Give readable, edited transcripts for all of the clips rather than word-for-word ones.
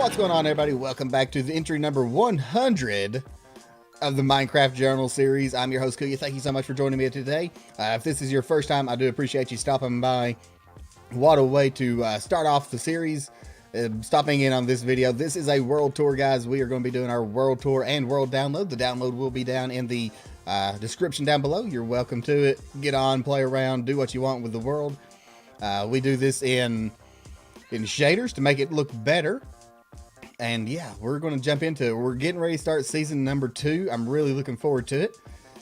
What's going on, everybody? Welcome back to the entry number 100 of the Minecraft Journal series. I'm your host, Kuya. Thank you so much for joining me today. If this is your first time, I do appreciate you stopping by. What a way to start off the series, stopping in on this video. This is a world tour, guys. We are going to be doing our world tour and world download. The download will be down in the description down below. You're welcome to it. Get on, play around, do what you want with the world. We do this in shaders to make it look better. And yeah, we're going to jump into it. We're getting ready to start season number 2. I'm really looking forward to it.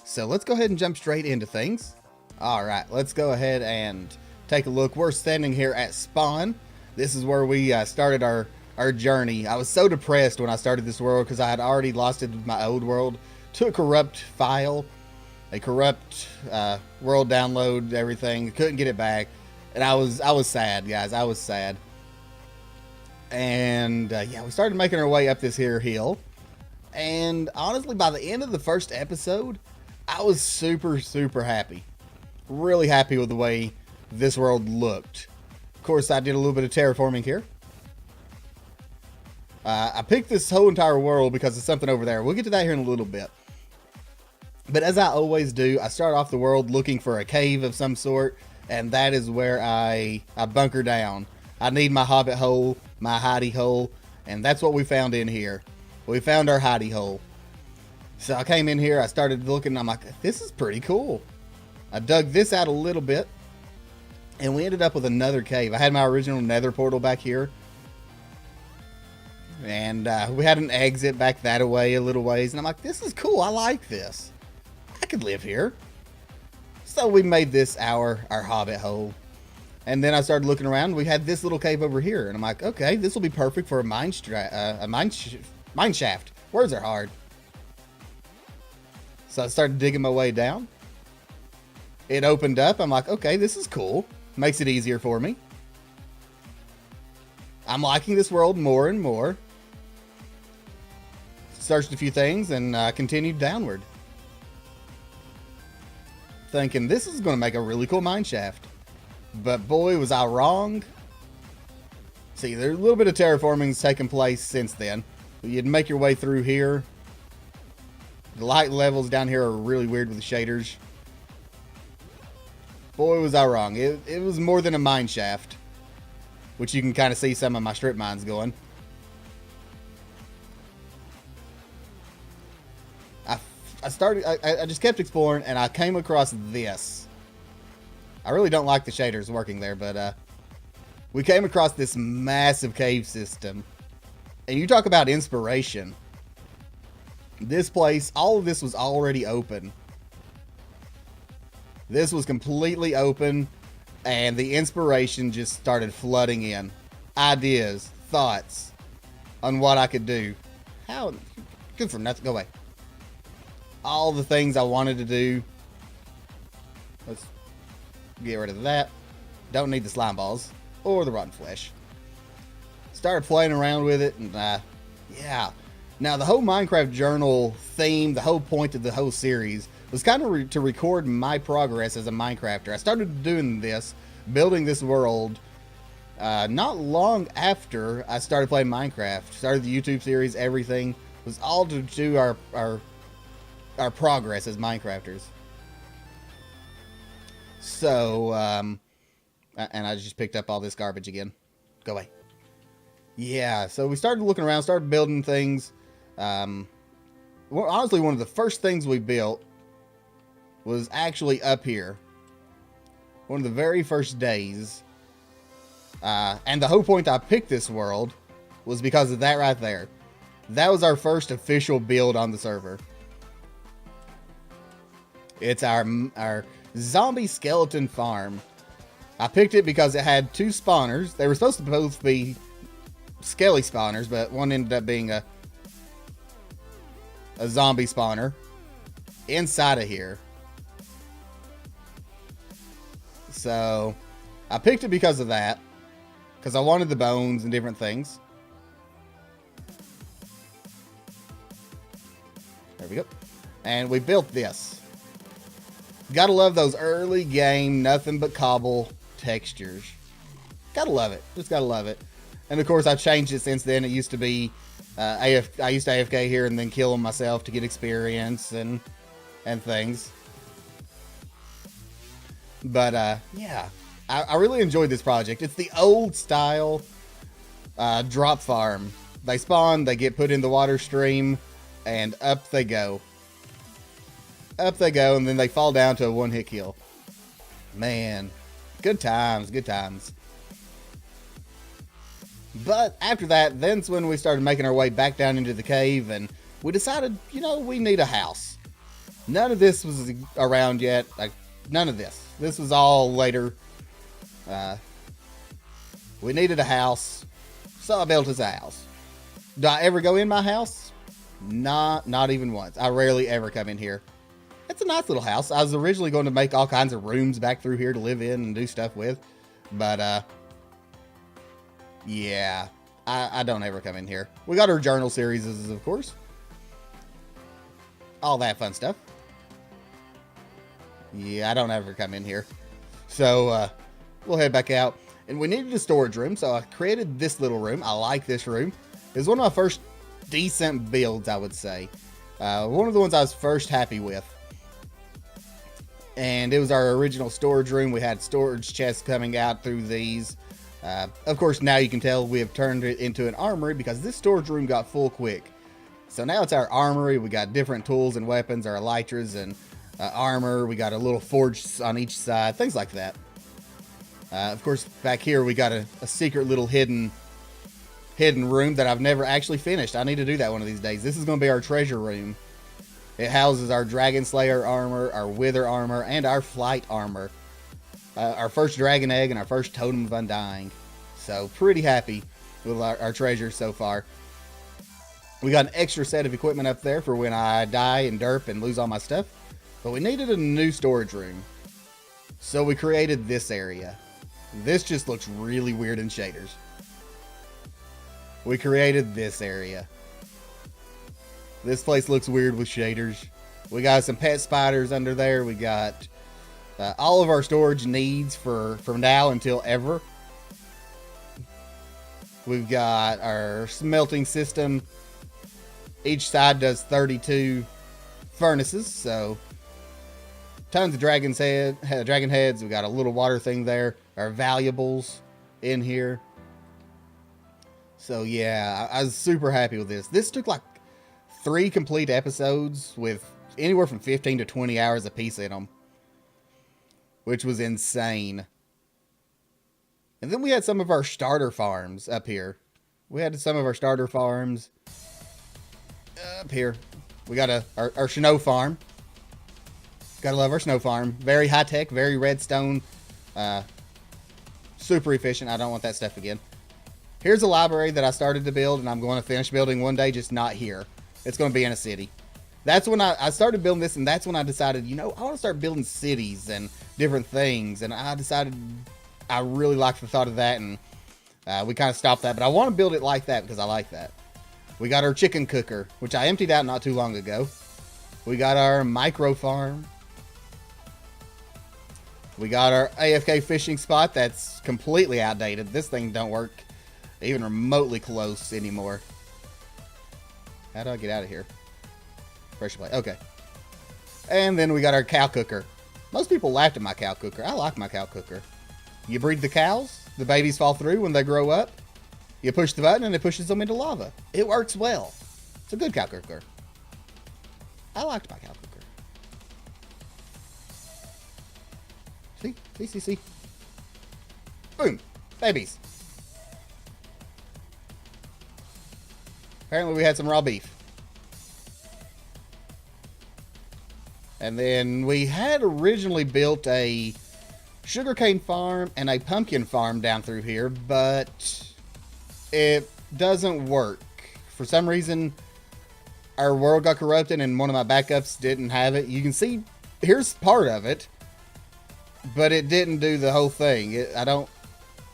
So let's go ahead and jump straight into things. All right, let's go ahead and take a look. We're standing here at spawn. This is where we started our journey. I was so depressed when I started this world because I had already lost it with my old world to a corrupt file, a corrupt world download, everything. Couldn't get it back. And I was sad, guys. I was sad. And yeah, we started making our way up this here hill. And honestly, by the end of the first episode, I was super happy. Really happy with the way this world looked. Of course, I did a little bit of terraforming here. I picked this whole entire world because of something over there. We'll get to that here in a little bit. But as I always do, I start off the world looking for a cave of some sort. And that is where I bunker down. I need my hobbit hole, my hidey hole, and that's what we found in here. We found our hidey hole. So I came in here, I started looking, I'm like, this is pretty cool. I dug this out a little bit, and we ended up with another cave. I had my original nether portal back here. And we had an exit back that away a little ways, and I'm like, this is cool, I like this. I could live here. So we made this our hobbit hole. And then I started looking around. We had this little cave over here. And I'm like, okay, this will be perfect for a mine shaft. Words are hard. So I started digging my way down. It opened up. I'm like, okay, this is cool. Makes it easier for me. I'm liking this world more and more. Searched a few things and continued downward. Thinking this is going to make a really cool mine shaft. But boy, was I wrong. See, there's a little bit of terraforming taking place since then. You'd make your way through here. The light levels down here are really weird with the shaders. Boy, was I wrong. It was more than a mine shaft. Which you can kind of see some of my strip mines going. I just kept exploring and I came across this. I really don't like the shaders working there, but we came across this massive cave system. And you talk about inspiration. This place, all of this was already open. This was completely open, and the inspiration just started flooding in. Ideas, thoughts on what I could do. How? Good for nothing. Go away. All the things I wanted to do. Let's get rid of that. Don't need the slime balls or the rotten flesh. Started playing around with it, and yeah. Now the whole Minecraft Journal theme, the whole point of the whole series was kind of to record my progress as a Minecrafter. I started doing this, building this world, not long after I started playing Minecraft. Started the YouTube series, everything. It was all to do our progress as Minecrafters. So, and I just picked up all this garbage again. Go away. Yeah, so we started looking around, started building things. Well, honestly, one of the first things we built was actually up here. One of the very first days. And the whole point I picked this world was because of that right there. That was our first official build on the server. It's our zombie skeleton farm. I picked it because it had 2 spawners. They were supposed to both be skelly spawners, but one ended up being a zombie spawner inside of here. So I picked it because of that, because I wanted the bones and different things. There we go. And we built this. Gotta love those early game, nothing but cobble textures. Gotta love it. Just gotta love it. And of course, I've changed it since then. It used to be I used to AFK here and then kill them myself to get experience and things. But yeah, I really enjoyed this project. It's the old style drop farm. They spawn, they get put in the water stream, and up they go. Up they go, and then they fall down to a one-hit kill. Man, good times, good times. But after that, then's when we started making our way back down into the cave, and we decided, you know, we need a house. None of this was around yet. Like, none of this. This was all later. We needed a house, so I built us a house. Do I ever go in my house? Not even once. I rarely ever come in here. It's a nice little house. I was originally going to make all kinds of rooms back through here to live in and do stuff with. But, yeah, I don't ever come in here. We got our journal series, of course. All that fun stuff. Yeah, I don't ever come in here. So, we'll head back out. And we needed a storage room, so I created this little room. I like this room. It was one of my first decent builds, I would say. One of the ones I was first happy with. And it was our original storage room. We had storage chests coming out through these. Of course, now you can tell we have turned it into an armory because this storage room got full quick. So now it's our armory. We got different tools and weapons, our elytras and armor. We got a little forge on each side, things like that. Of course, back here we got a secret little hidden room that I've never actually finished. I need to do that one of these days. This is going to be our treasure room. It houses our Dragon Slayer armor, our Wither armor, and our Flight armor. Our first Dragon Egg and our first Totem of Undying. So, pretty happy with our treasure so far. We got an extra set of equipment up there for when I die and derp and lose all my stuff. But we needed a new storage room. So we created this area. This just looks really weird in shaders. We created this area. This place looks weird with shaders. We got some pet spiders under there. We got all of our storage needs from now until ever. We've got our smelting system. Each side does 32 furnaces, so tons of dragon heads. We got a little water thing there. Our valuables in here. So yeah, I was super happy with this. This took like 3 complete episodes with anywhere from 15 to 20 hours a piece in them, which was insane. And then we had some of our starter farms up here. We had some of our starter farms up here. We got our snow farm. Gotta love our snow farm. Very high tech, very redstone, super efficient. I don't want that stuff again. Here's a library that I started to build, and I'm going to finish building one day, just not here. It's going to be in a city. That's when I started building this, and that's when I decided, you know, I want to start building cities and different things. And I decided I really liked the thought of that, and we kind of stopped that. But I want to build it like that because I like that. We got our chicken cooker, which I emptied out not too long ago. We got our micro farm. We got our AFK fishing spot that's completely outdated. This thing don't work even remotely close anymore. How do I get out of here? Pressure plate. Okay. And then we got our cow cooker. Most people laughed at my cow cooker. I like my cow cooker. You breed the cows. The babies fall through when they grow up. You push the button and it pushes them into lava. It works well. It's a good cow cooker. I liked my cow cooker. See. Boom. Babies. Apparently we had some raw beef. And then we had originally built a sugarcane farm and a pumpkin farm down through here, but it doesn't work. For some reason, our world got corrupted and one of my backups didn't have it. You can see, here's part of it, but it didn't do the whole thing. I don't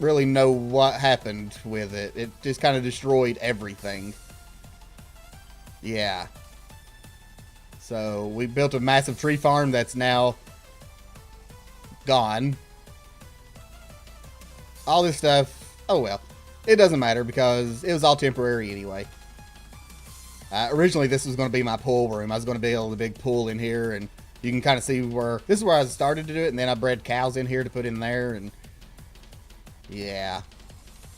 really know what happened with it. It just kind of destroyed everything. Yeah. So we built a massive tree farm that's now gone. All this stuff, oh well. it doesn't matter because it was all temporary anyway. Originally, this was going to be my pool room. I was going to build a big pool in here, and you can kind of see where this is where I started to do it, and then I bred cows in here to put in there, and yeah.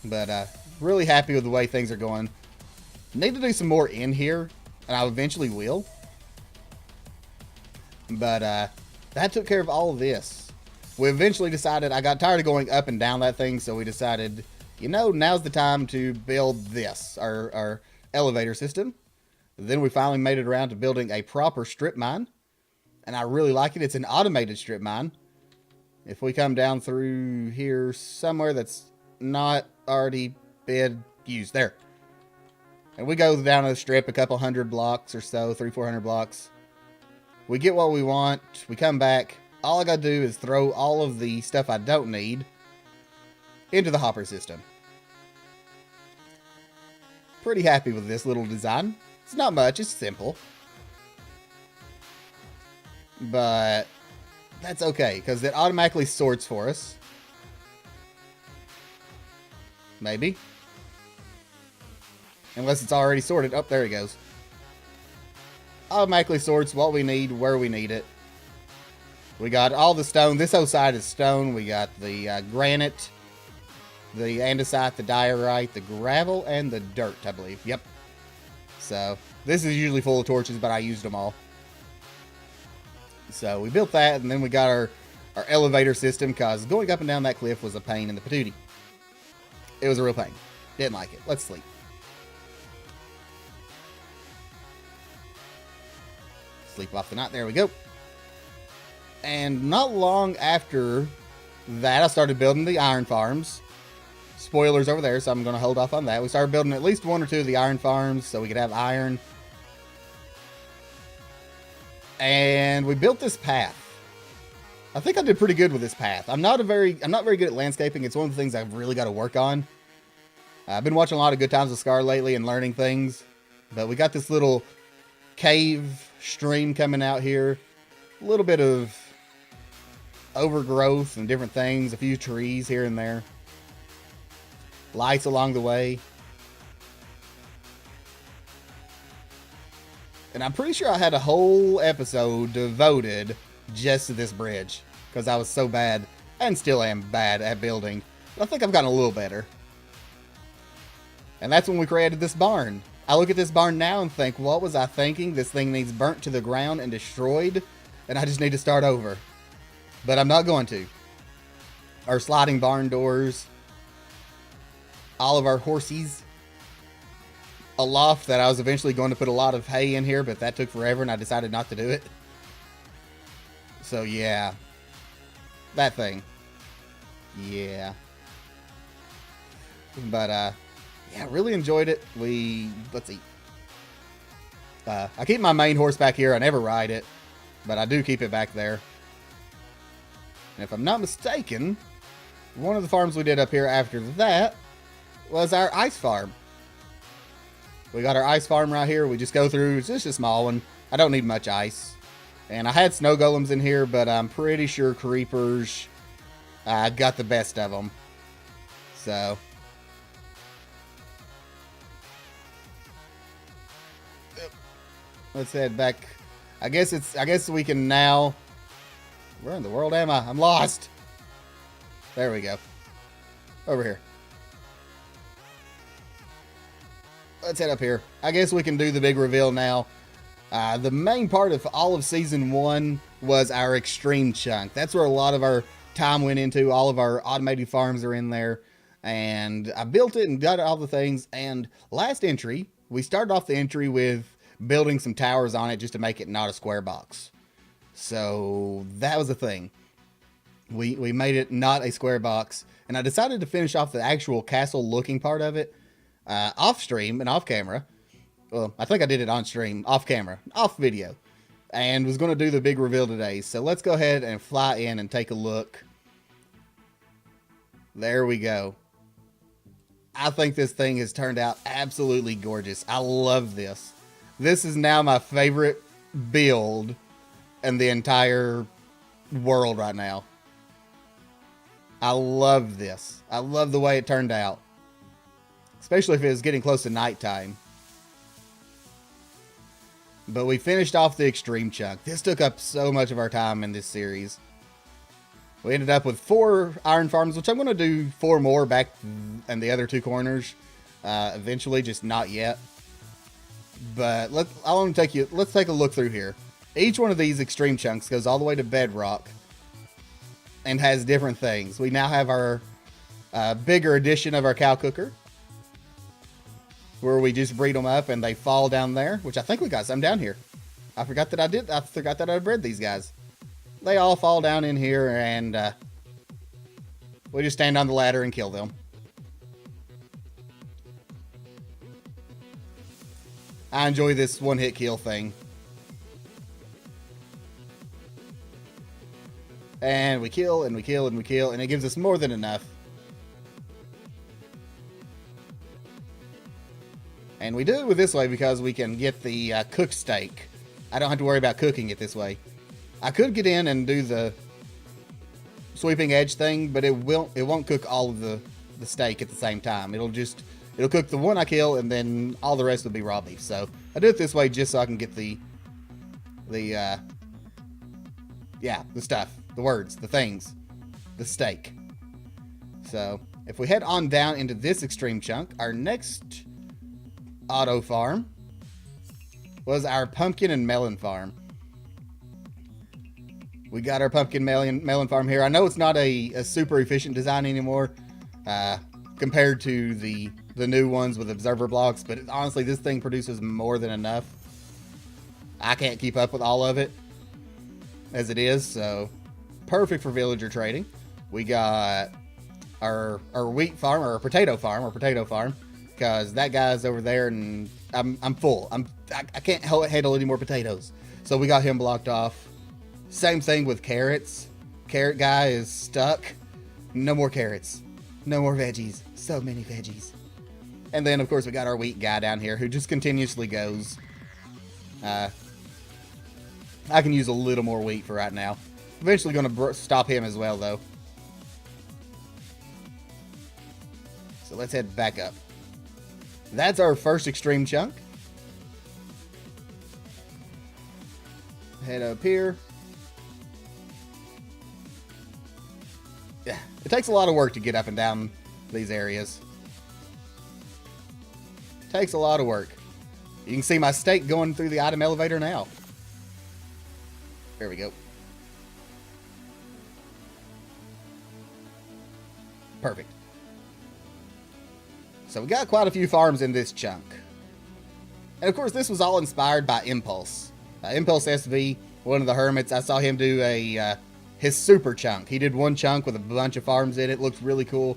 But really happy with the way things are going. Need to do some more in here, and I eventually will. But that took care of all of this. We eventually decided, I got tired of going up and down that thing, so we decided, you know, now's the time to build this, our elevator system. Then we finally made it around to building a proper strip mine. And I really like it. It's an automated strip mine. If we come down through here somewhere that's not already been used. There. And we go down the strip a couple hundred blocks or so, 300-400 blocks. We get what we want. We come back. All I got to do is throw all of the stuff I don't need into the hopper system. Pretty happy with this little design. It's not much. It's simple. But that's okay, because it automatically sorts for us. Maybe. Unless it's already sorted. Oh, there it goes. Automatically sorts what we need, where we need it. We got all the stone. This whole side is stone. We got the granite, the andesite, the diorite, the gravel, and the dirt, I believe. Yep. So, this is usually full of torches, but I used them all. So, we built that, and then we got our elevator system, because going up and down that cliff was a pain in the patootie. It was a real pain. Didn't like it. Let's sleep. Sleep off the night. There we go. And not long after that, I started building the iron farms. Spoilers over there, so I'm going to hold off on that. We started building at least 1 or 2 of the iron farms so we could have iron. And we built this path. I think I did pretty good with this path. I'm not very good at landscaping. It's one of the things I've really got to work on. I've been watching a lot of Good Times with Scar lately and learning things. But we got this little cave stream coming out here. A little bit of overgrowth and different things. A few trees here and there. Lights along the way. And I'm pretty sure I had a whole episode devoted just to this bridge. Because I was so bad, and still am bad at building. But I think I've gotten a little better. And that's when we created this barn. I look at this barn now and think, what was I thinking? This thing needs burnt to the ground and destroyed. And I just need to start over. But I'm not going to. Our sliding barn doors. All of our horsies. A loft that I was eventually going to put a lot of hay in here, but that took forever and I decided not to do it. So yeah. That thing. Yeah. But yeah, really enjoyed it. Let's see. I keep my main horse back here. I never ride it, but I do keep it back there. And if I'm not mistaken, one of the farms we did up here after that was our ice farm. We got our ice farm right here. We just go through. It's just a small one. I don't need much ice. And I had snow golems in here, but I'm pretty sure creepers got the best of them. So let's head back. I guess we can now. Where in the world am I? I'm lost. There we go. Over here. Let's head up here. I guess we can do the big reveal now. The main part of all of Season 1 was our extreme chunk. That's where a lot of our time went into. All of our automated farms are in there. And I built it and got all the things. And last entry, we started off the entry with building some towers on it just to make it not a square box. So that was the thing. We made it not a square box. And I decided to finish off the actual castle looking part of it. Off stream and off camera. Well, I think I did it on stream, off camera, off video, and was going to do the big reveal today. So let's go ahead and fly in and take a look. There we go. I think this thing has turned out absolutely gorgeous. I love this. This is now my favorite build in the entire world right now. I love this. I love the way it turned out. especially if it was getting close to nighttime. But we finished off the extreme chunk. This took up so much of our time in this series. We ended up with 4 iron farms, which I'm going to do 4 more back in the other 2 corners eventually, just not yet. But I want to take you. Let's take a look through here. Each one of these extreme chunks goes all the way to bedrock and has different things. We now have our bigger edition of our cow cooker, where we just breed them up and they fall down there, which I think we got some down here. I forgot that I bred these guys. They all fall down in here, and we just stand on the ladder and kill them. I enjoy this one-hit kill thing. And we kill, and we kill, and we kill, and it gives us more than enough. And we do it with this way because we can get the cooked steak. I don't have to worry about cooking it this way. I could get in and do the sweeping edge thing, but it won't cook all of the steak at the same time. It'll cook the one I kill, and then all the rest will be raw beef. So I do it this way just so I can get the stuff, the words, the things, the steak. So if we head on down into this extreme chunk, our next auto farm was our pumpkin and melon farm. We got our pumpkin melon farm here. I know it's not a super efficient design anymore compared to the new ones with observer blocks, but honestly, this thing produces more than enough. I can't keep up with all of it as it is, so perfect for villager trading. We got our wheat farm, or potato farm, because that guy's over there, and I'm full. I can't handle any more potatoes, so we got him blocked off. Same thing with carrots. Carrot guy is stuck. No more carrots. No more veggies. So many veggies. And then, of course, we got our wheat guy down here who just continuously goes. I can use a little more wheat for right now. Eventually going to stop him as well, though. So let's head back up. That's our first extreme chunk. Head up here. Yeah, it takes a lot of work to get up and down these areas. Takes a lot of work. You can see my steak going through the item elevator now. There we go. Perfect. So we got quite a few farms in this chunk. And of course, this was all inspired by Impulse. Impulse SV, one of the hermits, I saw him do his super chunk. He did one chunk with a bunch of farms in it. Looked really cool.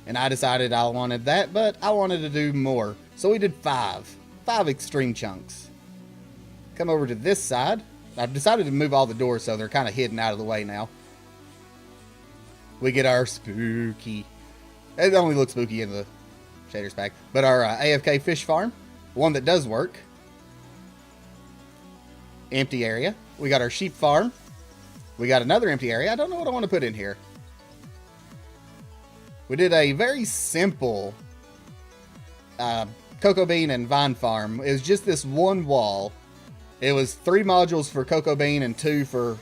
And I decided I wanted that, but I wanted to do more. So we did 5 extreme chunks. Come over to this side. I've decided to move all the doors so they're kind of hidden out of the way now. We get our spooky. It only looks spooky in the shaders pack. But our AFK fish farm. One that does work. Empty area. We got our sheep farm. We got another empty area. I don't know what I want to put in here. We did a very simple cocoa bean and vine farm. It was just this one wall. It was 3 modules for cocoa bean and 2 for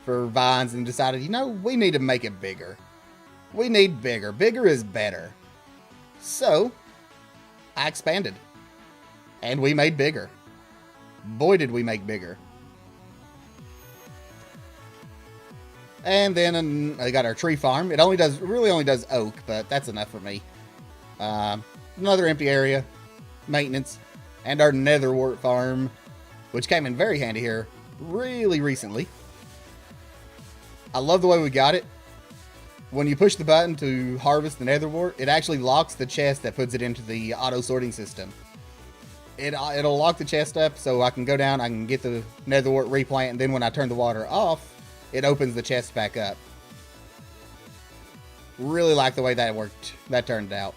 vines, and decided, you know, we need to make it bigger. We need bigger. Bigger is better. So I expanded. And we made bigger. Boy, did we make bigger. And then I got our tree farm. It really only does oak, but that's enough for me. Another empty area, maintenance, and our netherwort farm, which came in very handy here really recently. I love the way we got it. When you push the button to harvest the netherwort, it actually locks the chest that puts it into the auto sorting system. It'll lock the chest up so I can go down, I can get the netherwort replant, and then when I turn the water off, it opens the chest back up. Really like the way that worked. That turned out.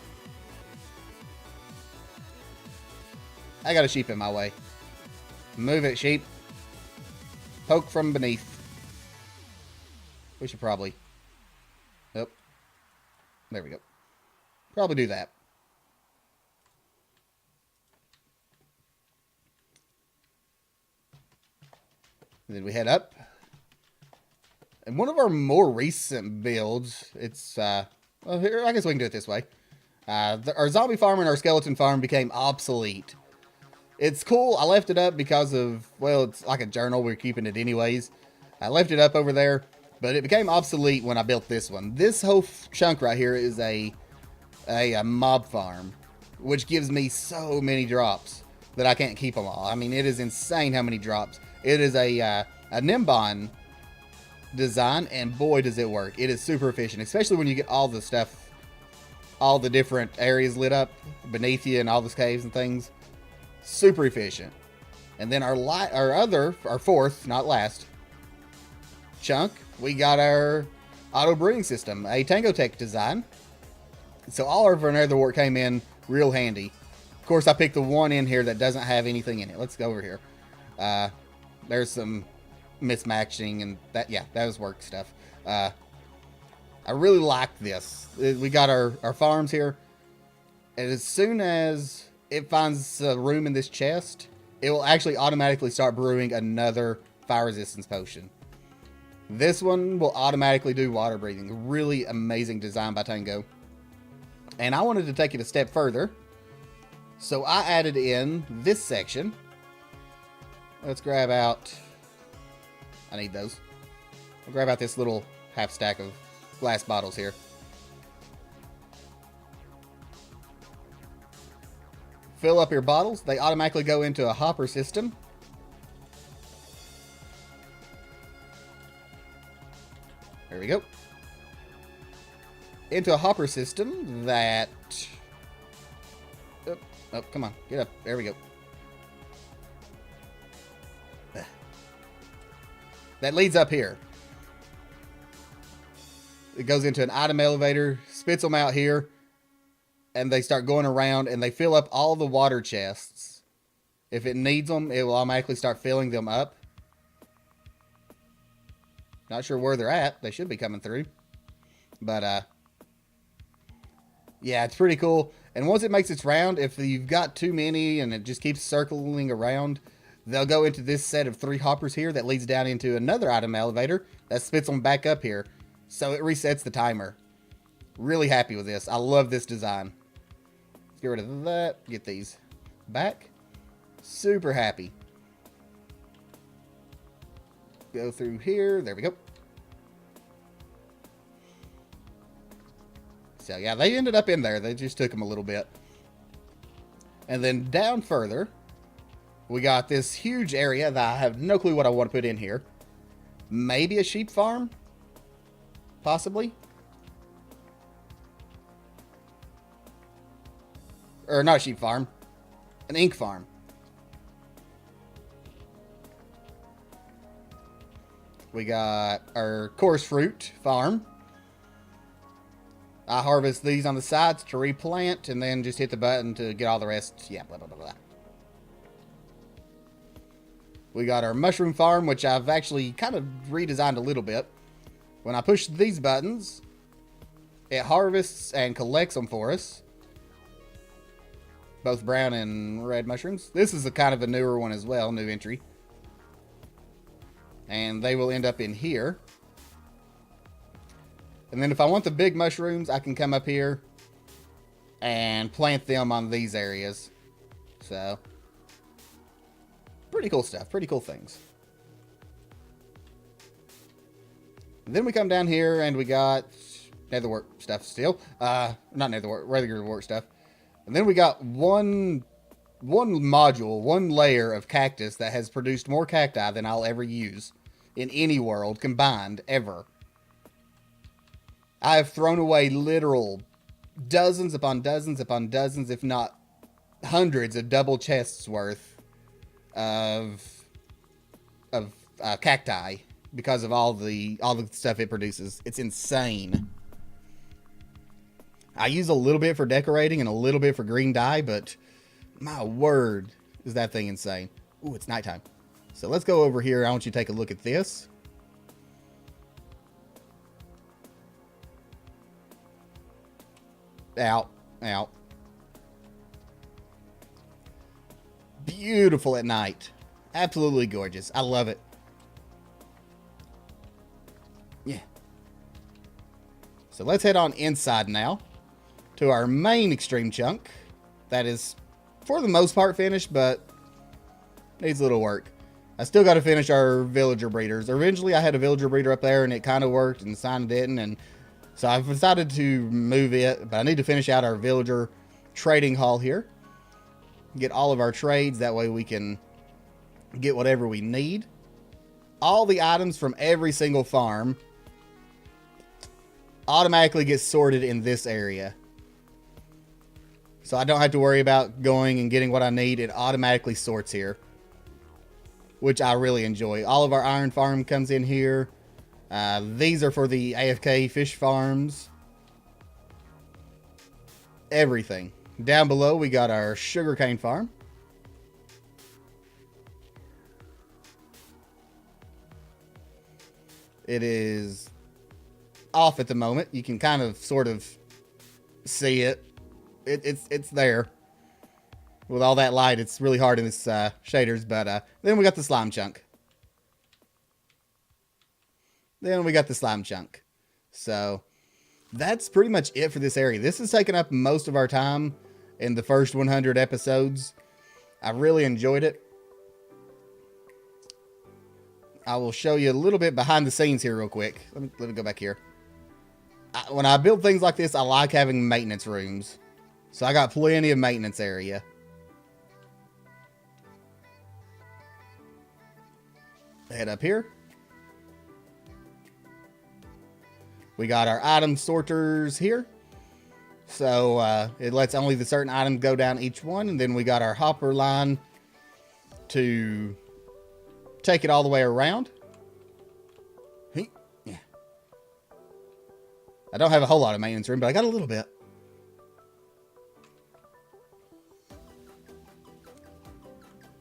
I got a sheep in my way. Move it, sheep. Poke from beneath. We should probably... Oh. There we go. Probably do that. And then we head up. And one of our more recent builds, it's, well, here, I guess we can do it this way. Our zombie farm and our skeleton farm became obsolete. It's cool. I left it up because of, well, it's like a journal. We're keeping it anyways. I left it up over there, but it became obsolete when I built this one. This whole chunk right here is a mob farm, which gives me so many drops that I can't keep them all. I mean, it is insane how many drops. It is a Nimbon design, and boy, does it work. It is super efficient, especially when you get all the stuff, all the different areas lit up beneath you and all the caves and things. Super efficient. And then our fourth, not last, chunk, we got our auto brewing system, a Tango Tech design. So all of our netherwort came in real handy. Of course, I picked the one in here that doesn't have anything in it. Let's go over here. There's some mismatching and that, yeah, that was work stuff. I really like this. We got our farms here. And as soon as it finds a room in this chest, it will actually automatically start brewing another fire resistance potion. This one will automatically do water breathing. Really amazing design by Tango. And I wanted to take it a step further. So I added in this section. Let's grab out, I need those. I'll grab out this little half stack of glass bottles here. Fill up your bottles. They automatically go into a hopper system. There we go. Into a hopper system that... Oh, come on. Get up. There we go. That leads up here. It goes into an item elevator, spits them out here, and they start going around, and they fill up all the water chests. If it needs them, it will automatically start filling them up. Not sure where they're at. They should be coming through. But, yeah, it's pretty cool. And once it makes its round, if you've got too many and it just keeps circling around, they'll go into this set of 3 hoppers here that leads down into another item elevator that spits them back up here. So it resets the timer. Really happy with this. I love this design. Let's get rid of that. Get these back. Super happy. Go through here. There we go. So yeah, they ended up in there. They just took them a little bit. And then down further, we got this huge area that I have no clue what I want to put in here. Maybe a sheep farm? Possibly. Or not a sheep farm. An ink farm. We got our coarse fruit farm. I harvest these on the sides to replant and then just hit the button to get all the rest. Yeah, blah, blah, blah, blah. We got our mushroom farm, which I've actually kind of redesigned a little bit. When I push these buttons, it harvests and collects them for us. Both brown and red mushrooms. This is a kind of a newer one as well, new entry. And they will end up in here. And then if I want the big mushrooms, I can come up here and plant them on these areas. So, pretty cool stuff. Pretty cool things. And then we come down here and we got netherwort stuff still. Not netherwort, regular wort stuff. And then we got one module, one layer of cactus that has produced more cacti than I'll ever use in any world combined ever. I have thrown away literal dozens upon dozens upon dozens, if not hundreds of double chests worth of cacti because of all the stuff it produces. It's insane. I use a little bit for decorating and a little bit for green dye, but my word, is that thing insane. Ooh, it's nighttime. So let's go over here. I want you to take a look at this. Out. Beautiful at night. Absolutely gorgeous. I love it. So let's head on inside now to our main extreme chunk. That is, for the most part, finished, but needs a little work. I still got to finish our villager breeders. Originally, I had a villager breeder up there, and it kind of worked, and Simon didn't, and so I've decided to move it, but I need to finish out our villager trading hall here. Get all of our trades, that way we can get whatever we need. All the items from every single farm automatically get sorted in this area. So I don't have to worry about going and getting what I need. It automatically sorts here, which I really enjoy. All of our iron farm comes in here. These are for the AFK fish farms. Everything. Down below, we got our sugarcane farm. It is off at the moment. You can kind of sort of see it. It's there. With all that light, it's really hard in this shaders. But then we got the slime chunk. So that's pretty much it for this area. This has taken up most of our time in the first 100 episodes. I really enjoyed it. I will show you a little bit behind the scenes here real quick. Let me go back here. When I build things like this, I like having maintenance rooms. So I got plenty of maintenance area. Head up here. We got our item sorters here. So it lets only the certain items go down each one. And then we got our hopper line to take it all the way around. Yeah. I don't have a whole lot of maintenance room, but I got a little bit.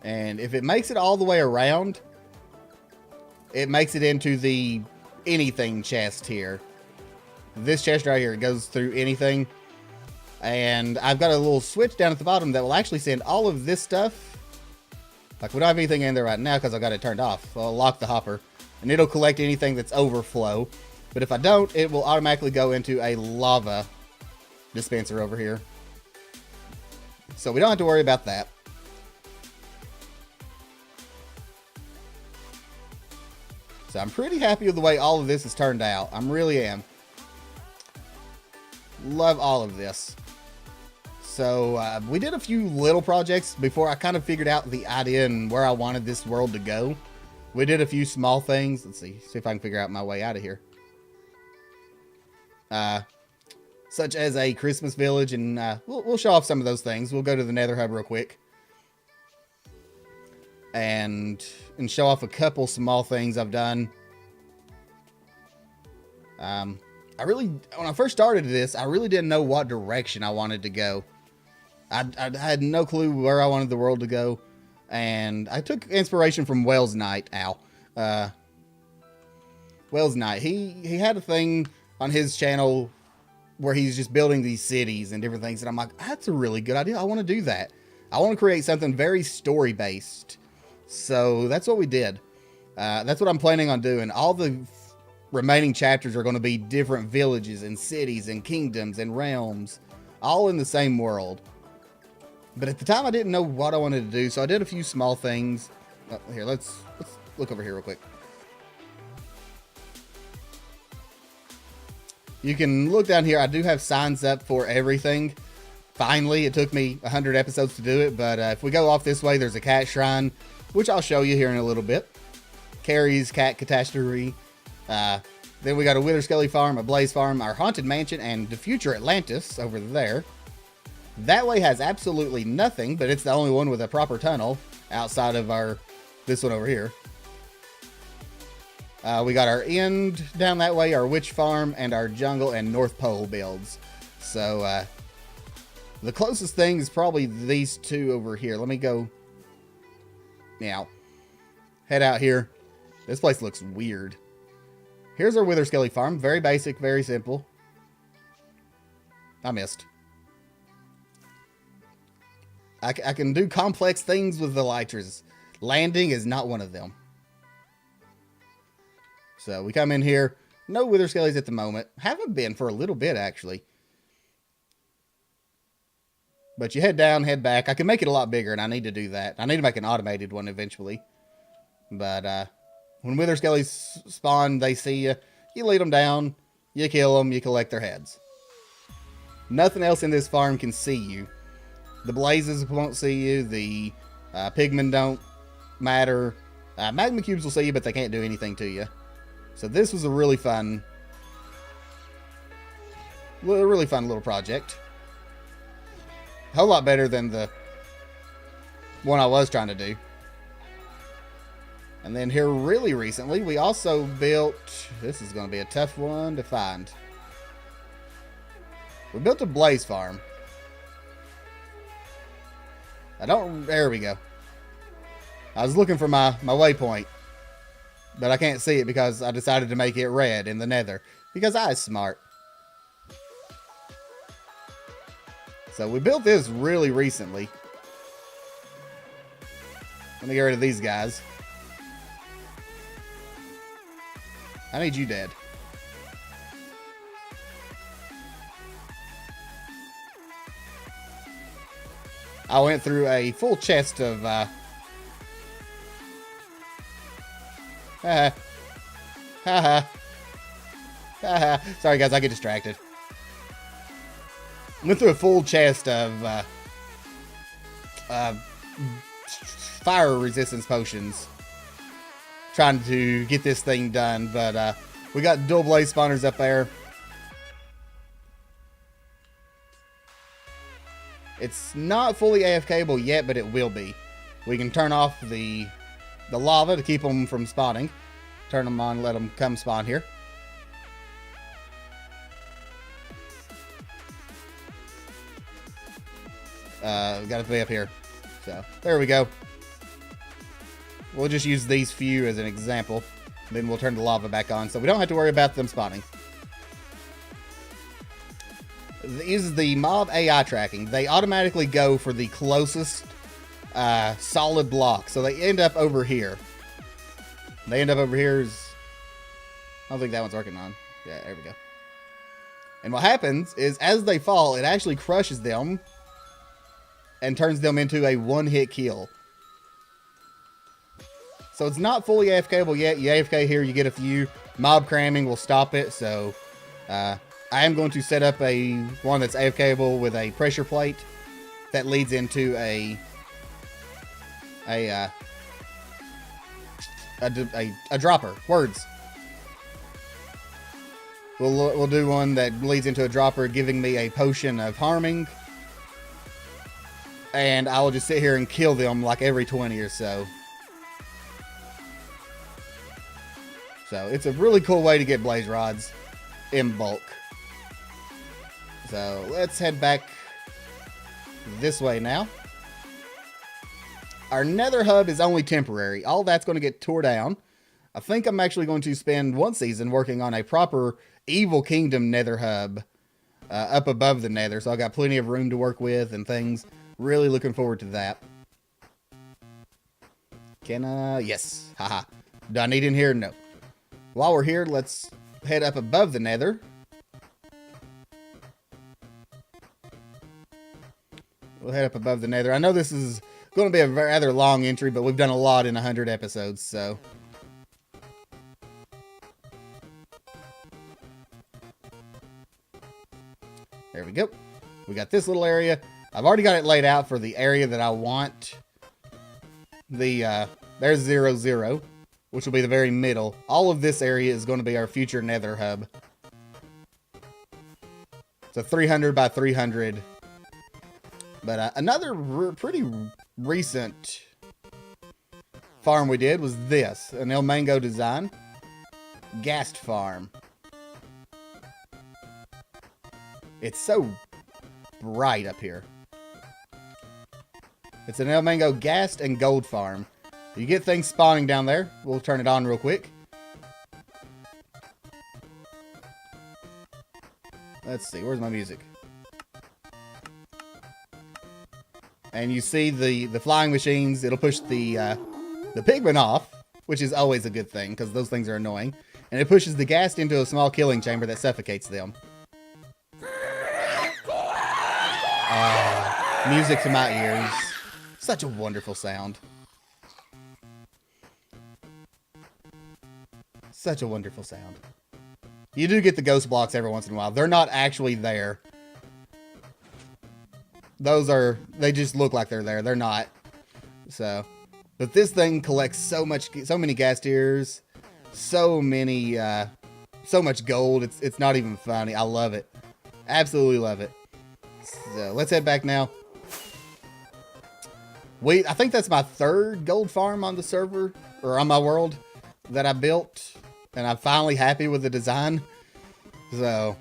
And if it makes it all the way around, it makes it into the anything chest here. This chest right here, it goes through anything. And I've got a little switch down at the bottom that will actually send all of this stuff. Like, we don't have anything in there right now because I got it turned off. So I'll lock the hopper. And it'll collect anything that's overflow. But if I don't, it will automatically go into a lava dispenser over here. So we don't have to worry about that. So I'm pretty happy with the way all of this has turned out. I really am. Love all of this. So we did a few little projects before I kind of figured out the idea and where I wanted this world to go. We did a few small things. Let's see if I can figure out my way out of here. Such as a Christmas village, and we'll show off some of those things. We'll go to the Nether Hub real quick. And show off a couple small things I've done. When I first started this, I really didn't know what direction I wanted to go. I had no clue where I wanted the world to go. And I took inspiration from Wells Knight. Wells Knight. He had a thing on his channel where he's just building these cities and different things. And I'm like, that's a really good idea. I want to do that. I want to create something very story-based. So that's what we did. That's what I'm planning on doing. All the remaining chapters are going to be different villages and cities and kingdoms and realms, all in the same world. But at the time, I didn't know what I wanted to do, so I did a few small things. Here, let's look over here real quick. You can look down here. I do have signs up for everything. Finally, it took me 100 episodes to do it, but if we go off this way, there's a cat shrine, which I'll show you here in a little bit. Carrie's cat catastrophe. Then we got a Wither Skelly farm, a Blaze farm, our haunted mansion, and the future Atlantis over there. That way has absolutely nothing, but it's the only one with a proper tunnel outside of this one over here. We got our end down that way, our witch farm, and our jungle and North Pole builds. So the closest thing is probably these two over here. Let me go now. Head out here. This place looks weird. Here's our Wither Skelly farm. Very basic, very simple. I missed. I can do complex things with the elytras. Landing is not one of them. So we come in here. No wither skellies at the moment. Haven't been for a little bit, actually. But you head down, head back. I can make it a lot bigger, and I need to do that. I need to make an automated one eventually. But when wither skellies spawn, they see you. You lead them down. You kill them. You collect their heads. Nothing else in this farm can see you. The blazes won't see you. The pigmen don't matter. Magma cubes will see you, but they can't do anything to you. So this was a really fun little project. A whole lot better than the one I was trying to do. And then here really recently, we also built... This is going to be a tough one to find. We built a blaze farm. There we go. I was looking for my waypoint. But I can't see it because I decided to make it red in the nether. Because I was smart. So we built this really recently. Let me get rid of these guys. I need you dead. I went through a full chest of sorry guys, I get distracted. Went through a full chest of fire resistance potions trying to get this thing done, but we got dual blaze spawners up there. It's not fully AFKable yet, but it will be. We can turn off the lava to keep them from spawning. Turn them on, let them come spawn here. Got to be up here. So, there we go. We'll just use these few as an example. Then we'll turn the lava back on, so we don't have to worry about them spawning. This is the mob AI tracking. They automatically go for the closest solid block. So they end up over here. They end up over here. I don't think that one's working on. Yeah, there we go. And what happens is as they fall, it actually crushes them and turns them into a one-hit kill. So it's not fully AFKable yet. You AFK here, you get a few. Mob cramming will stop it. So I am going to set up one that's AFKable with a pressure plate that leads into a dropper. Words. We'll do one that leads into a dropper, giving me a potion of harming. And I will just sit here and kill them like every 20 or so. So it's a really cool way to get blaze rods in bulk. So let's head back this way now. Our nether hub is only temporary. All that's going to get tore down. I think I'm actually going to spend one season working on a proper Evil Kingdom nether hub up above the nether. So I got plenty of room to work with and things. Really looking forward to that. Yes. Haha. Do I need in here? No. While we're here, let's head up above the nether. We'll head up above the nether. I know this is going to be a rather long entry, but we've done a lot in 100 episodes, so. There we go. We got this little area. I've already got it laid out for the area that I want. There's 0, 0, which will be the very middle. All of this area is going to be our future nether hub. It's a 300 by 300. But another pretty recent farm we did was this. An El Mango design. Ghast farm. It's so bright up here. It's an El Mango Ghast and Gold farm. You get things spawning down there. We'll turn it on real quick. Let's see. Where's my music? And you see the flying machines. It'll push the pigmen off, which is always a good thing because those things are annoying. and it pushes the ghast into a small killing chamber that suffocates them. Music to my ears. Such a wonderful sound. Such a wonderful sound. You do get the ghost blocks every once in a while. They're not actually there. They just look like they're there. They're not. So, but this thing collects so many ghast tears, so much gold. It's not even funny. I love it. Absolutely love it. So let's head back now. I think that's my 3rd gold farm on the server, or on my world, that I built. And I'm finally happy with the design. So,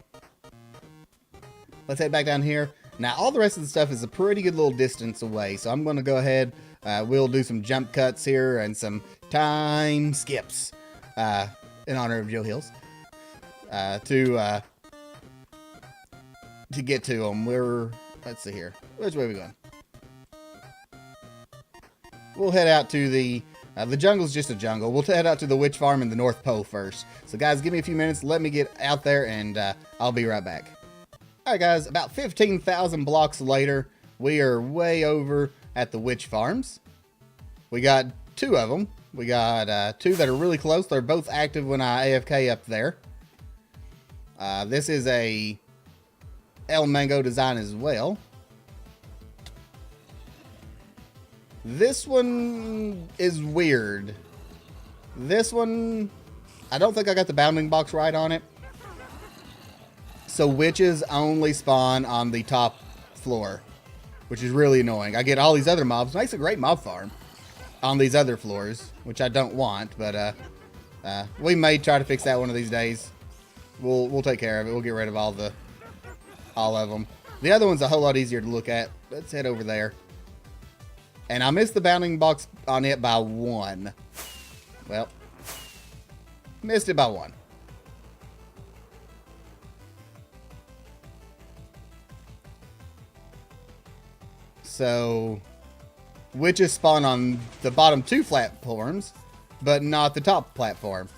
let's head back down here. Now, all the rest of the stuff is a pretty good little distance away. So, I'm going to go ahead. We'll do some jump cuts here and some time skips. In honor of Joe Hills. To get to them. Let's see here. Which way are we going? We'll head out to the jungle's just a jungle. We'll head out to the witch farm in the North Pole first. So guys, give me a few minutes. Let me get out there and I'll be right back. Alright guys, about 15,000 blocks later, we are way over at the witch farms. We got 2 of them. We got 2 that are really close. They're both active when I AFK up there. This is a El Mango design as well. This one is weird. This one, I don't think I got the bounding box right on it. So witches only spawn on the top floor, which is really annoying. I get all these other mobs. Makes a great mob farm on these other floors, which I don't want, but we may try to fix that one of these days. We'll take care of it. We'll get rid of all of them. The other one's a whole lot easier to look at. Let's head over there. And I missed the bounding box on it by 1. Well, missed it by 1. So, witches spawn on the bottom 2 platforms, but not the top platform.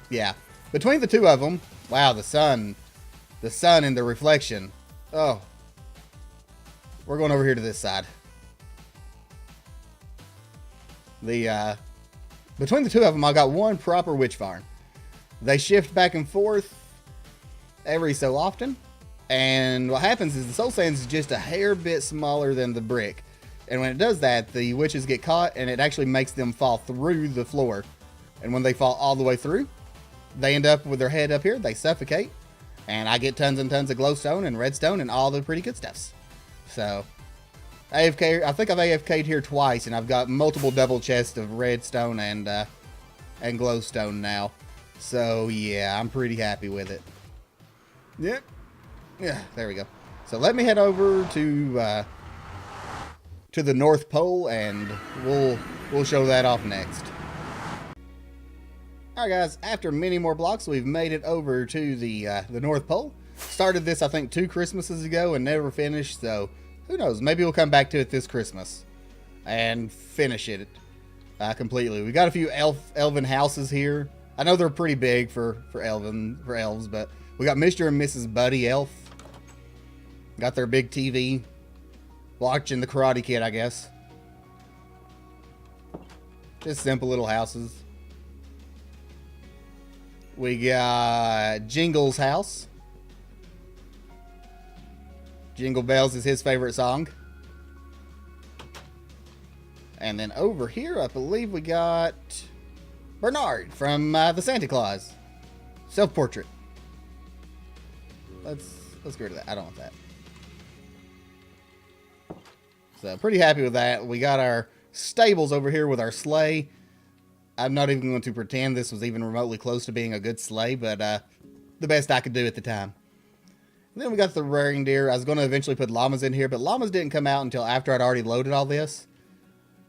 Yeah. Between the 2 of them, wow, the sun and the reflection. Oh. We're going over here to this side. Between the 2 of them, I got 1 proper witch farm. They shift back and forth every so often. And what happens is the soul sand is just a hair bit smaller than the brick. And when it does that, the witches get caught and it actually makes them fall through the floor. And when they fall all the way through, they end up with their head up here. They suffocate. And I get tons and tons of glowstone and redstone and all the pretty good stuffs. So, AFK, I think I've AFK'd here twice, and I've got multiple double chests of redstone and glowstone now. So yeah, I'm pretty happy with it. Yep. Yeah, there we go. So let me head over to the North Pole, and we'll show that off next. All right, guys. After many more blocks, we've made it over to the North Pole. Started this, I think, 2 Christmases ago and never finished. So who knows? Maybe we'll come back to it this Christmas and finish it completely. We got a few elven houses here. I know they're pretty big for elves, but we got Mr. and Mrs. Buddy Elf. Got their big TV, watching the Karate Kid, I guess. Just simple little houses. We got Jingle's house. Jingle Bells is his favorite song. And then over here, I believe we got Bernard from the Santa Claus. Self-portrait. Let's get rid of that. I don't want that. So, pretty happy with that. We got our stables over here with our sleigh. I'm not even going to pretend this was even remotely close to being a good sleigh, but the best I could do at the time. And then we got the reindeer. I was going to eventually put llamas in here, but llamas didn't come out until after I'd already loaded all this.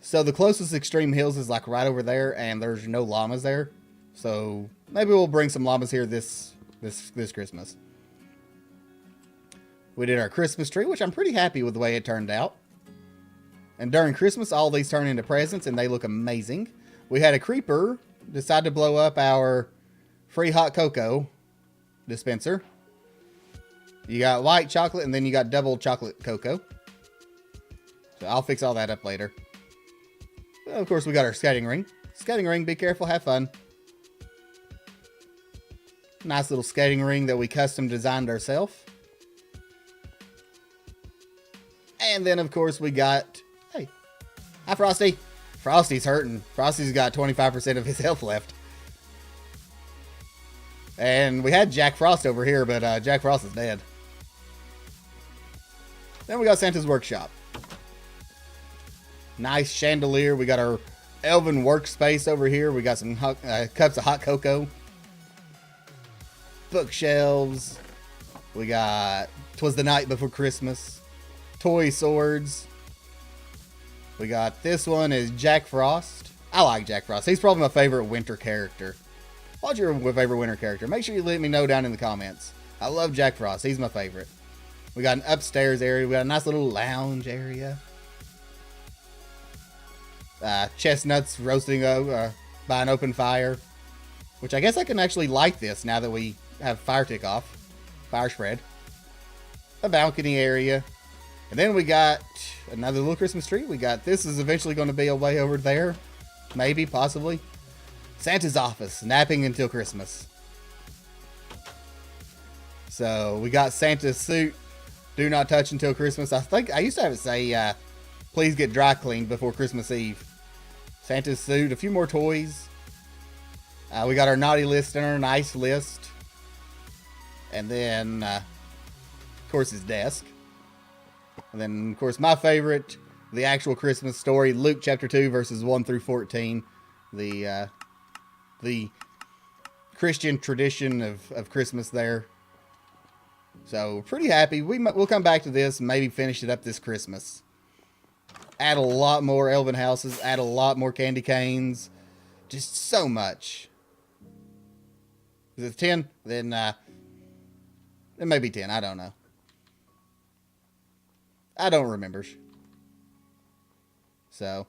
So the closest extreme hills is like right over there, and there's no llamas there. So maybe we'll bring some llamas here this Christmas. We did our Christmas tree, which I'm pretty happy with the way it turned out. And during Christmas, all these turn into presents, and they look amazing. We had a creeper decide to blow up our free hot cocoa dispenser. You got white chocolate, and then you got double chocolate cocoa. So I'll fix all that up later. Well, of course, we got our skating ring. Skating ring, be careful, have fun. Nice little skating ring that we custom designed ourselves. And then, of course, we got... Hey. Hi, Frosty. Frosty's hurting. Frosty's got 25% of his health left. And we had Jack Frost over here, but Jack Frost is dead. Then we got Santa's Workshop. Nice chandelier. We got our elven workspace over here. We got some cups of hot cocoa. Bookshelves. We got 'Twas the Night Before Christmas. Toy swords. We got this one is Jack Frost. I like Jack Frost. He's probably my favorite winter character. What's your favorite winter character? Make sure you let me know down in the comments. I love Jack Frost. He's my favorite. We got an upstairs area. We got a nice little lounge area. Chestnuts roasting by an open fire. Which I guess I can actually light this now that we have fire tick off. Fire spread. A balcony area. And then we got another little Christmas tree. We got, this is eventually going to be way over there. Maybe, possibly. Santa's office, napping until Christmas. So we got Santa's suit, do not touch until Christmas. I think I used to have it say, please get dry cleaned before Christmas Eve. Santa's suit, a few more toys. We got our naughty list and our nice list. And then, of course, his desk. And then, of course, my favorite, the actual Christmas story, Luke chapter 2, verses 1 through 14. The Christian tradition of Christmas there. So, pretty happy. We'll come back to this and maybe finish it up this Christmas. Add a lot more elven houses. Add a lot more candy canes. Just so much. Is it 10? Then, it may be 10. I don't know. I don't remember. So,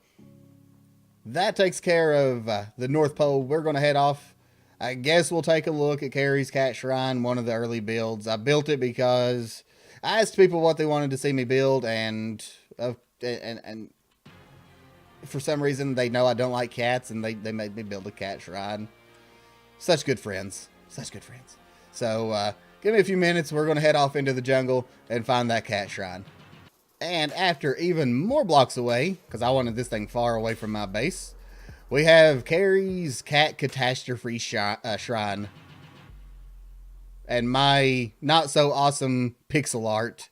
that takes care of the North Pole. We're going to head off. I guess we'll take a look at Carrie's Cat Shrine, one of the early builds. I built it because I asked people what they wanted to see me build, and for some reason they know I don't like cats, and they made me build a cat shrine. Such good friends. Such good friends. So, give me a few minutes. We're going to head off into the jungle and find that cat shrine. And after even more blocks away, because I wanted this thing far away from my base, we have Carrie's Cat Catastrophe Shrine. And my not so awesome pixel art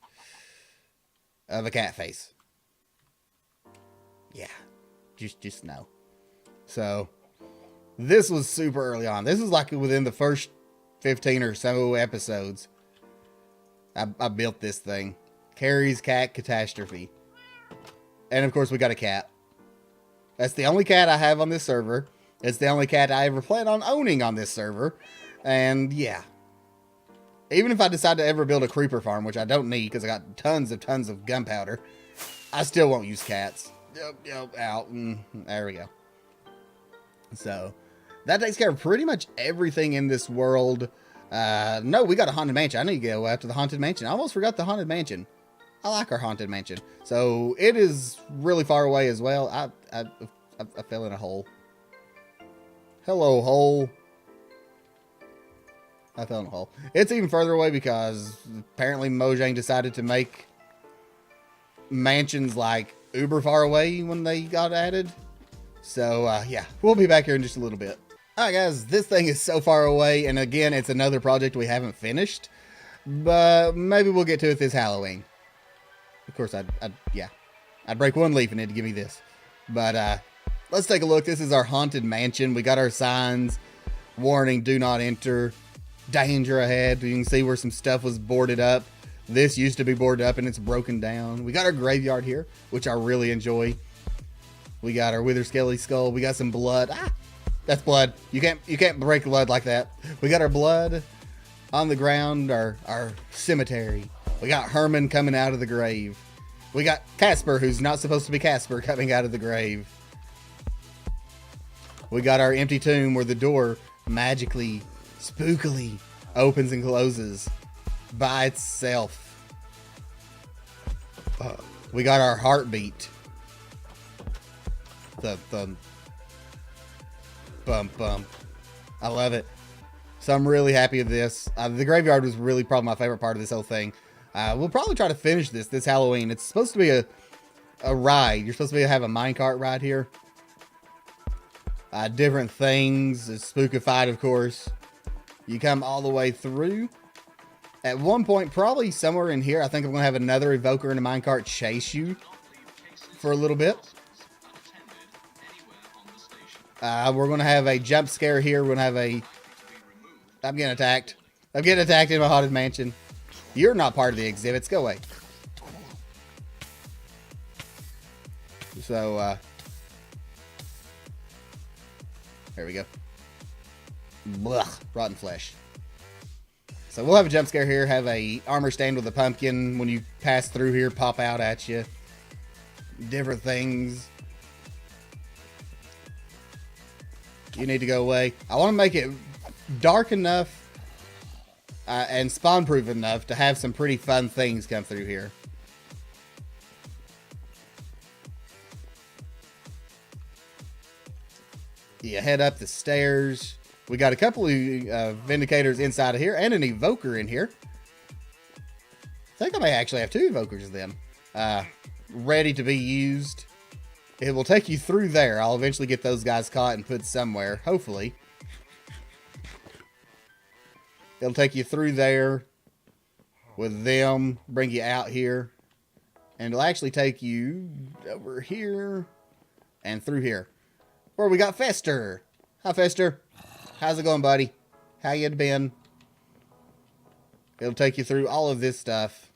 of a cat face. Yeah, just no. So, this was super early on. This is like within the first 15 or so episodes. I built this thing. Carrie's Cat Catastrophe. And of course we got a cat. That's the only cat I have on this server. It's the only cat I ever plan on owning on this server. And yeah. Even if I decide to ever build a creeper farm, which I don't need because I got tons of gunpowder, I still won't use cats. Yep, out. There we go. So, that takes care of pretty much everything in this world. No, we got a haunted mansion. I need to go after the haunted mansion. I almost forgot the haunted mansion. I like our haunted mansion. So, it is really far away as well. I fell in a hole. Hello, hole. I fell in a hole. It's even further away because apparently Mojang decided to make mansions like uber far away when they got added. So, yeah, we'll be back here in just a little bit. Alright guys, this thing is so far away, and again, it's another project we haven't finished, but maybe we'll get to it this Halloween. Of course, I'd break one leaf and it'd give me this. But, let's take a look. This is our haunted mansion. We got our signs, warning, do not enter, danger ahead. You can see where some stuff was boarded up. This used to be boarded up and it's broken down. We got our graveyard here, which I really enjoy. We got our wither skelly skull. We got some blood. That's blood. You can't break blood like that. We got our blood on the ground, our cemetery. We got Herman coming out of the grave. We got Casper, who's not supposed to be Casper, coming out of the grave. We got our empty tomb where the door magically spookily opens and closes by itself. We got our heartbeat. Thump, thump. Bump, bump. I love it. So I'm really happy with this. The graveyard was really probably my favorite part of this whole thing. We'll probably try to finish this Halloween. It's supposed to be a ride. You're supposed to have a minecart ride here. Different things. It's spookified, of course. You come all the way through. At one point, probably somewhere in here, I think I'm going to have another evoker in a minecart chase you for a little bit. We're going to have a jump scare here. We're going to have a... I'm getting attacked. I'm getting attacked in my haunted mansion. You're not part of the exhibits. Go away. So, there we go. Blech, rotten flesh. So we'll have a jump scare here, have a armor stand with a pumpkin when you pass through here, pop out at you. Different things. You need to go away. I want to make it dark enough and spawn proof enough to have some pretty fun things come through here. You head up the stairs. We got a couple of Vindicators inside of here and an Evoker in here. I think I may actually have 2 Evokers of them ready to be used. It will take you through there. I'll eventually get those guys caught and put somewhere, hopefully. It'll take you through there with them, bring you out here. And it'll actually take you over here and through here. Where we got Fester. Hi, Fester. How's it going, buddy? How you been? It'll take you through all of this stuff.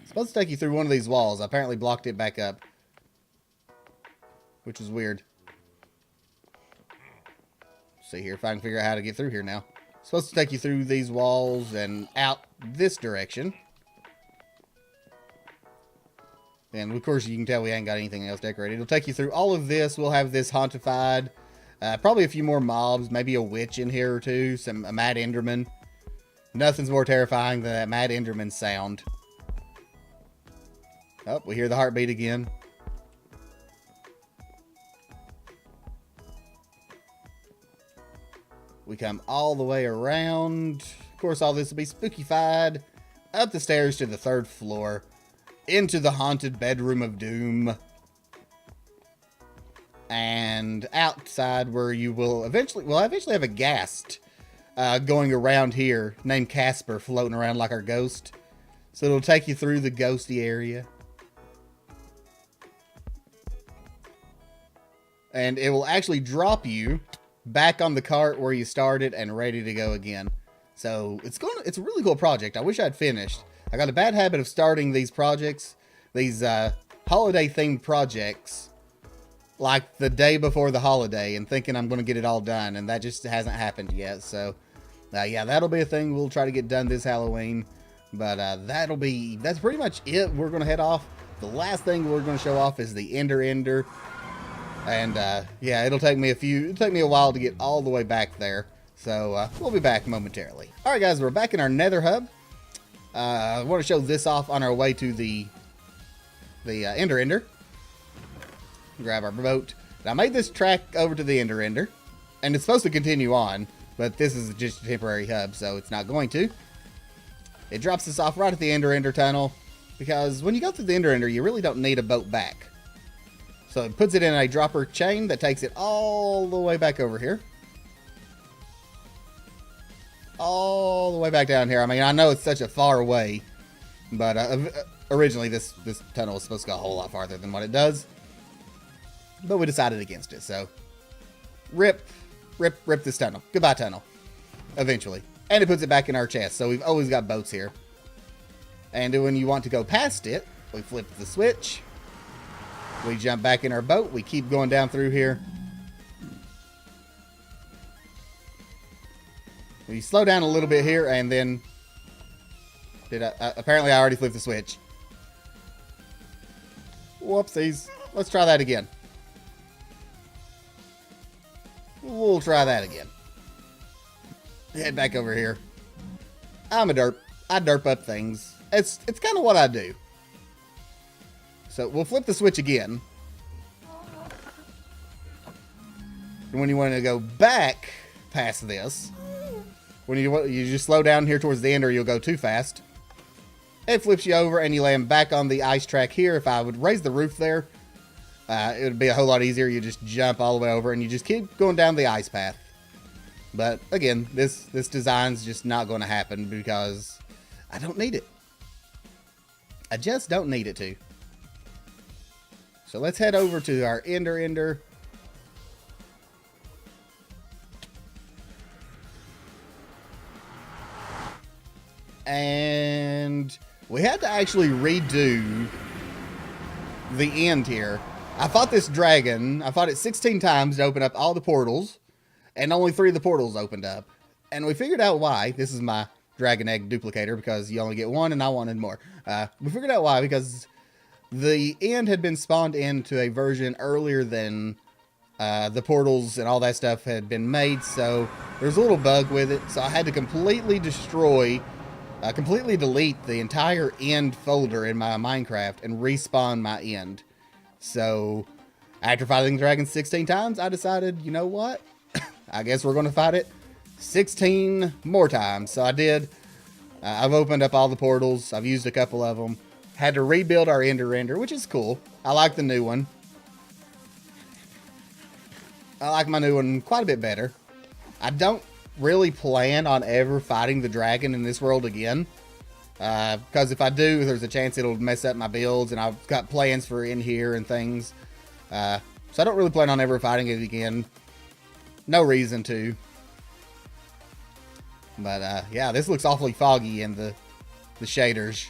It's supposed to take you through one of these walls. I apparently blocked it back up, which is weird. See here if I can figure out how to get through here now. It's supposed to take you through these walls and out this direction. And of course you can tell we ain't got anything else decorated. It'll take you through all of this. We'll have this hauntified. Probably a few more mobs, maybe a witch in here or two, a mad enderman. Nothing's more terrifying than that mad enderman sound. Oh, we hear the heartbeat again. We come all the way around. Of course, all this will be spookified. Up the stairs to the 3rd floor. Into the haunted bedroom of doom. And outside where you will eventually have a ghast going around here named Casper floating around like our ghost. So it'll take you through the ghosty area. And it will actually drop you back on the cart where you started and ready to go again. So it's a really cool project. I wish I'd finished. I got a bad habit of starting these projects, these holiday themed projects, like the day before the holiday and thinking I'm going to get it all done, and that just hasn't happened yet. So yeah, that'll be a thing we'll try to get done this Halloween. But that's pretty much it. We're going to head off. The last thing we're going to show off is the Ender. And yeah, it'll take me a while to get all the way back there. So we'll be back momentarily. All right, guys, we're back in our Nether hub. I want to show this off on our way to the Ender. Grab our boat. Now, I made this track over to the Ender, and it's supposed to continue on, but this is just a temporary hub, so it's not going to. It drops us off right at the Ender tunnel, because when you go through the Ender, you really don't need a boat back. So it puts it in a dropper chain that takes it all the way back over here. All the way back down here. I mean, I know it's such a far way, but originally this tunnel was supposed to go a whole lot farther than what it does. But we decided against it, so rip this tunnel. Goodbye, tunnel. Eventually. And it puts it back in our chest, so we've always got boats here. And when you want to go past it, we flip the switch. We jump back in our boat. We keep going down through here. We slow down a little bit here, and then... apparently I already flipped the switch. Whoopsies. Let's try that again. We'll try that again. Head back over here. I'm a derp. I derp up things. It's kind of what I do. So we'll flip the switch again. And when you want to go back past this, when you just slow down here towards the end or you'll go too fast, it flips you over and you land back on the ice track here. If I would raise the roof there, it would be a whole lot easier. You just jump all the way over and you just keep going down the ice path. But again, this design's just not going to happen because I don't need it. I just don't need it to. So let's head over to our ender. And we had to actually redo the end here. I fought this dragon. I fought it 16 times to open up all the portals, and only 3 of the portals opened up. And we figured out why. This is my dragon egg duplicator because you only get 1 and I wanted more. We figured out why because the end had been spawned into a version earlier than the portals and all that stuff had been made. So there's a little bug with it. So I had to completely delete the entire end folder in my Minecraft and respawn my end. So after fighting the dragon 16 times, I decided, you know what? I guess we're going to fight it 16 more times. So I did. I've opened up all the portals. I've used a couple of them. Had to rebuild our ender, which is cool. I like the new one. I like my new one quite a bit better. I don't really plan on ever fighting the dragon in this world again. Because if I do, there's a chance it'll mess up my builds, and I've got plans for in here and things. So I don't really plan on ever fighting it again. No reason to. But yeah, this looks awfully foggy in the shaders.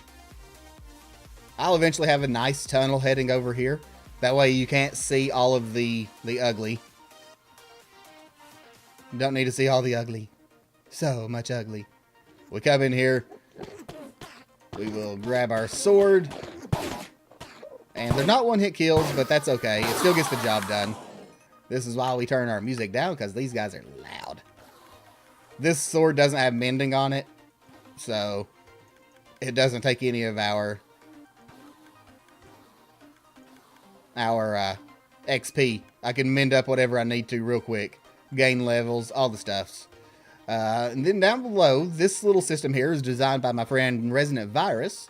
I'll eventually have a nice tunnel heading over here. That way you can't see all of the ugly. You don't need to see all the ugly. So much ugly. We come in here. We will grab our sword. And they're not one-hit kills, but that's okay. It still gets the job done. This is why we turn our music down, because these guys are loud. This sword doesn't have mending on it, so it doesn't take any of our XP. I can mend up whatever I need to real quick. Gain levels, all the stuffs. And then down below, this little system here is designed by my friend Resident Virus.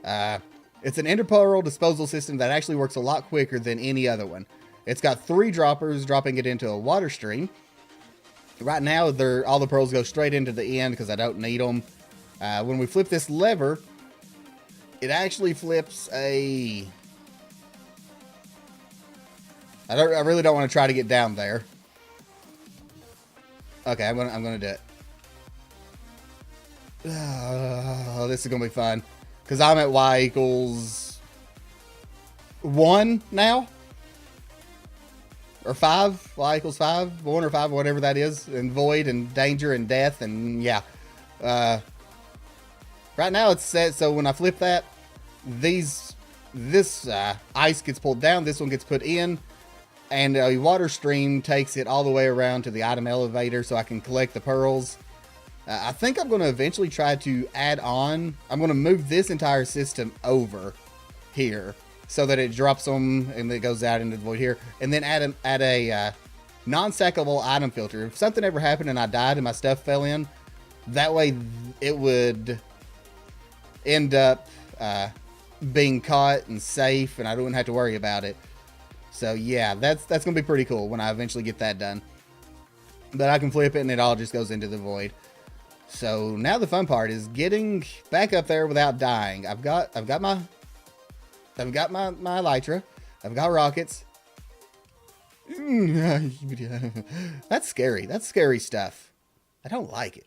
It's an interpearl disposal system that actually works a lot quicker than any other one. It's got 3 droppers dropping it into a water stream. Right now, all the pearls go straight into the end because I don't need them. When we flip this lever, it actually flips a... I really don't want to try to get down there. Okay, I'm gonna do it. Oh, this is gonna be fun because I'm at y equals 1 now, or 5. Y equals 5, 1 or 5, whatever that is, and void and danger and death and yeah. Right now it's set so when I flip that, this ice gets pulled down, this one gets put in. And a water stream takes it all the way around to the item elevator so I can collect the pearls. I think I'm going to eventually try to add on. I'm going to move this entire system over here so that it drops them and it goes out into the void here. And then add a non-stackable item filter. If something ever happened and I died and my stuff fell in, that way it would end up being caught and safe and I wouldn't have to worry about it. So yeah, that's going to be pretty cool when I eventually get that done. But I can flip it and it all just goes into the void. So now the fun part is getting back up there without dying. I've got my elytra. I've got rockets. That's scary. That's scary stuff. I don't like it.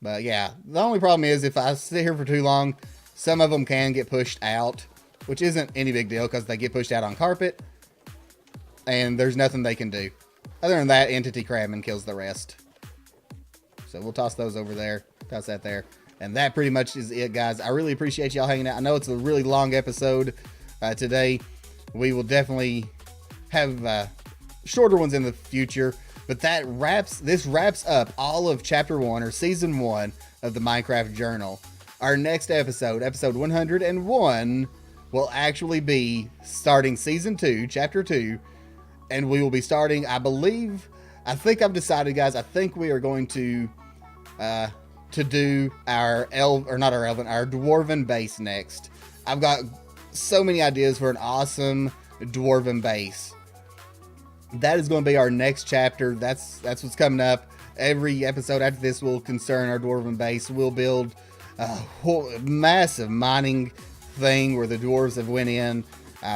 But yeah, the only problem is if I sit here for too long, some of them can get pushed out, which isn't any big deal because they get pushed out on carpet and there's nothing they can do. Other than that, entity cramming kills the rest. So we'll toss those over there, toss that there. And that pretty much is it, guys. I really appreciate y'all hanging out. I know it's a really long episode today. We will definitely have shorter ones in the future. But this wraps up all of chapter 1 or season 1 of the Minecraft Journal. Our next episode, episode 101, will actually be starting season 2, chapter 2, and we will be starting, I think I've decided, guys, I think we are going to do our dwarven base next. I've got so many ideas for an awesome dwarven base. That is going to be our next chapter. That's what's coming up. Every episode after this will concern our dwarven base. We'll build a whole massive mining thing where the dwarves have went in,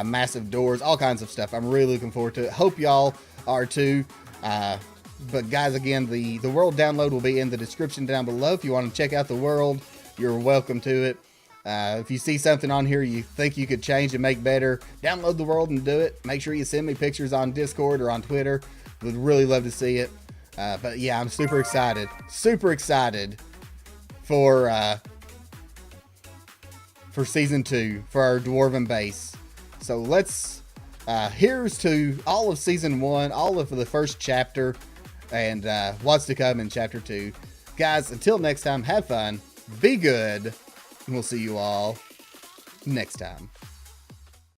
massive doors, all kinds of stuff. I'm really looking forward to it. Hope y'all are too. But guys, again, the world download will be in the description down below. If you want to check out the world, you're welcome to it. If you see something on here you think you could change and make better, download the world and do it. Make sure you send me pictures on Discord or on Twitter. Would really love to see it. But yeah, I'm super excited for season 2 for our dwarven base. So let's here's to all of season 1, all of the first chapter, and what's to come in chapter 2. Guys, until next time, have fun, be good, and we'll see you all next time.